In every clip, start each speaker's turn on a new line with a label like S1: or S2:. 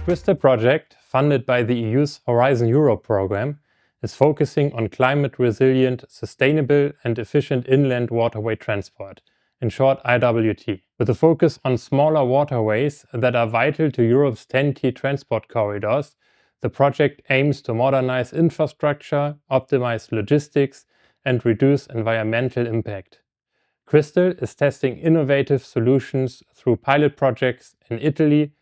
S1: CRISTAL project, funded by the EU's Horizon Europe program, is focusing on climate-resilient, sustainable and efficient inland waterway transport, in short IWT, with a focus on smaller waterways that are vital to Europe's 10 key transport corridors. The project aims to modernize infrastructure, optimize logistics and reduce environmental impact. CRISTAL is testing innovative solutions through pilot projects in Italy,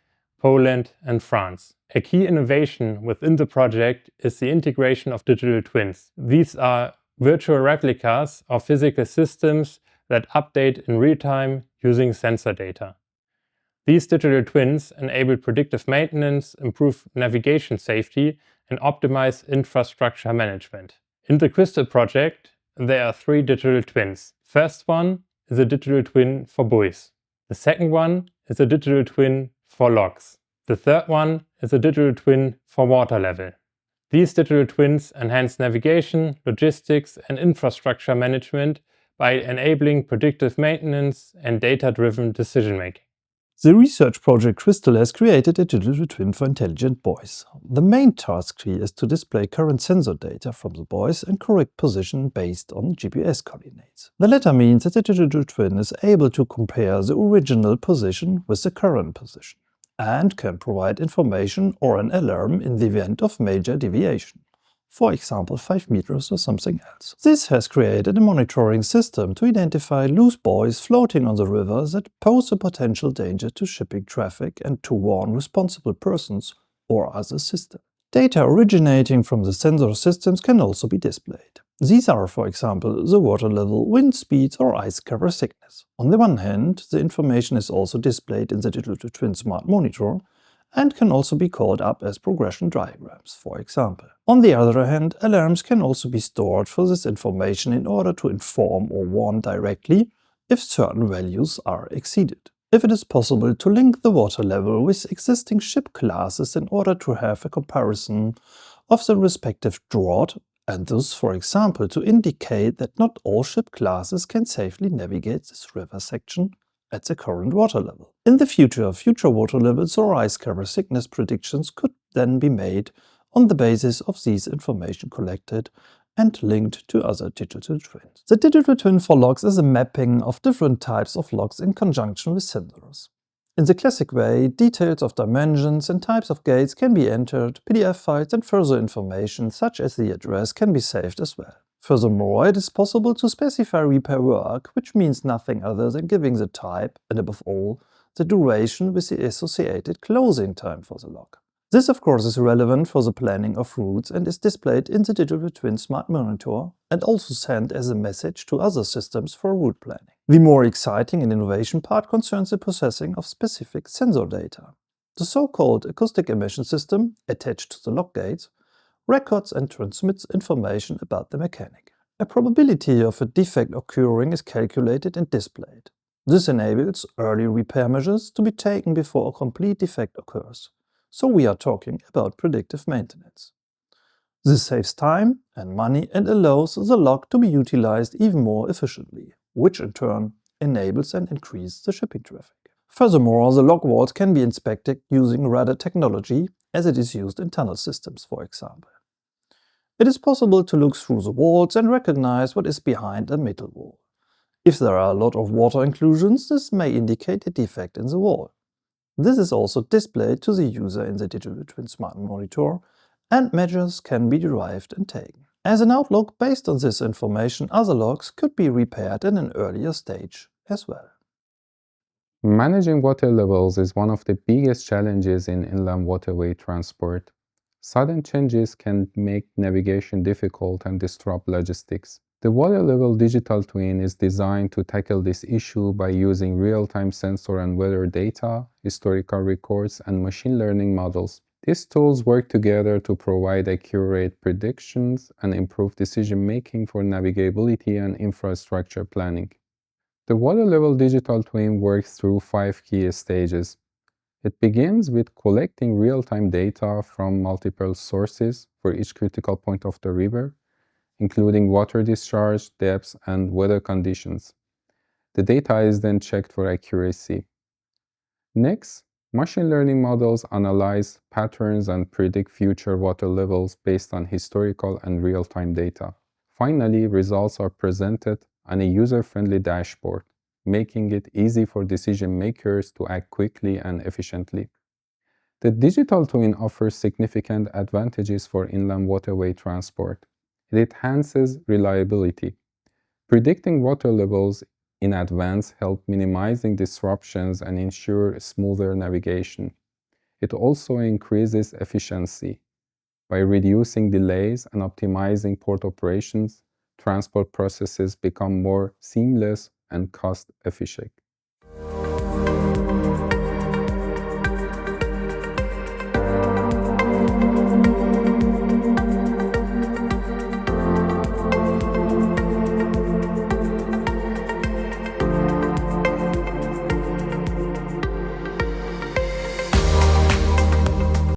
S1: Poland and France. A key innovation within the project is the integration of digital twins. These are virtual replicas of physical systems that update in real time using sensor data. These digital twins enable predictive maintenance, improve navigation safety, and optimize infrastructure management. In the CRISTAL project, there are 3 digital twins. First one is a digital twin for buoys. The second one is a digital twin for logs. The third one is a digital twin for water level. These digital twins enhance navigation, logistics, and infrastructure management by enabling predictive maintenance and data-driven decision-making.
S2: The research project CRISTAL has created a digital twin for intelligent buoys. The main task here is to display current sensor data from the buoys and correct position based on GPS coordinates. The latter means that the digital twin is able to compare the original position with the current position and can provide information or an alarm in the event of major deviation. For example, 5 meters or something else. This has created a monitoring system to identify loose buoys floating on the river that pose a potential danger to shipping traffic and to warn responsible persons or other systems. Data originating from the sensor systems can also be displayed. These are, for example, the water level, wind speeds or ice cover thickness. On the one hand, the information is also displayed in the digital twin smart monitor and can also be called up as progression diagrams, for example. On the other hand, alarms can also be stored for this information in order to inform or warn directly if certain values are exceeded. If it is possible to link the water level with existing ship classes in order to have a comparison of the respective draught, and thus, for example, to indicate that not all ship classes can safely navigate this river section at the current water level. In the future water levels or ice cover thickness predictions could then be made on the basis of these information collected and linked to other digital twins. The digital twin for logs is a mapping of different types of logs in conjunction with sensors. In the classic way, details of dimensions and types of gates can be entered, PDF files and further information such as the address can be saved as well. Furthermore, it is possible to specify repair work, which means nothing other than giving the type and, above all, the duration with the associated closing time for the log. This, of course, is relevant for the planning of routes and is displayed in the digital twin smart monitor and also sent as a message to other systems for route planning. The more exciting and innovation part concerns the processing of specific sensor data. The so-called acoustic emission system, attached to the log gates, records and transmits information about the mechanic. A probability of a defect occurring is calculated and displayed. This enables early repair measures to be taken before a complete defect occurs. So we are talking about predictive maintenance. This saves time and money and allows the log to be utilized even more efficiently, which in turn enables and increases the shipping traffic. Furthermore, the log walls can be inspected using radar technology as it is used in tunnel systems, for example. It is possible to look through the walls and recognize what is behind a metal wall. If there are a lot of water inclusions, this may indicate a defect in the wall. This is also displayed to the user in the digital twin smart monitor, and measures can be derived and taken. As an outlook, based on this information, other logs could be repaired in an earlier stage as well.
S3: Managing water levels is one of the biggest challenges in inland waterway transport. Sudden changes can make navigation difficult and disrupt logistics. The water level digital twin is designed to tackle this issue by using real-time sensor and weather data, historical records, and machine learning models. These tools work together to provide accurate predictions and improve decision-making for navigability and infrastructure planning. The water level digital twin works through 5 key stages. It begins with collecting real-time data from multiple sources for each critical point of the river, including water discharge, depths, and weather conditions. The data is then checked for accuracy. Next, Machine learning models analyze patterns and predict future water levels based on historical and real-time data. Finally, results are presented on a user-friendly dashboard, making it easy for decision makers to act quickly and efficiently. The digital twin offers significant advantages for inland waterway transport. It enhances reliability. Predicting water levels in advance helps minimizing disruptions and ensure smoother navigation. It also increases efficiency. By reducing delays and optimizing port operations, transport processes become more seamless and cost-efficient.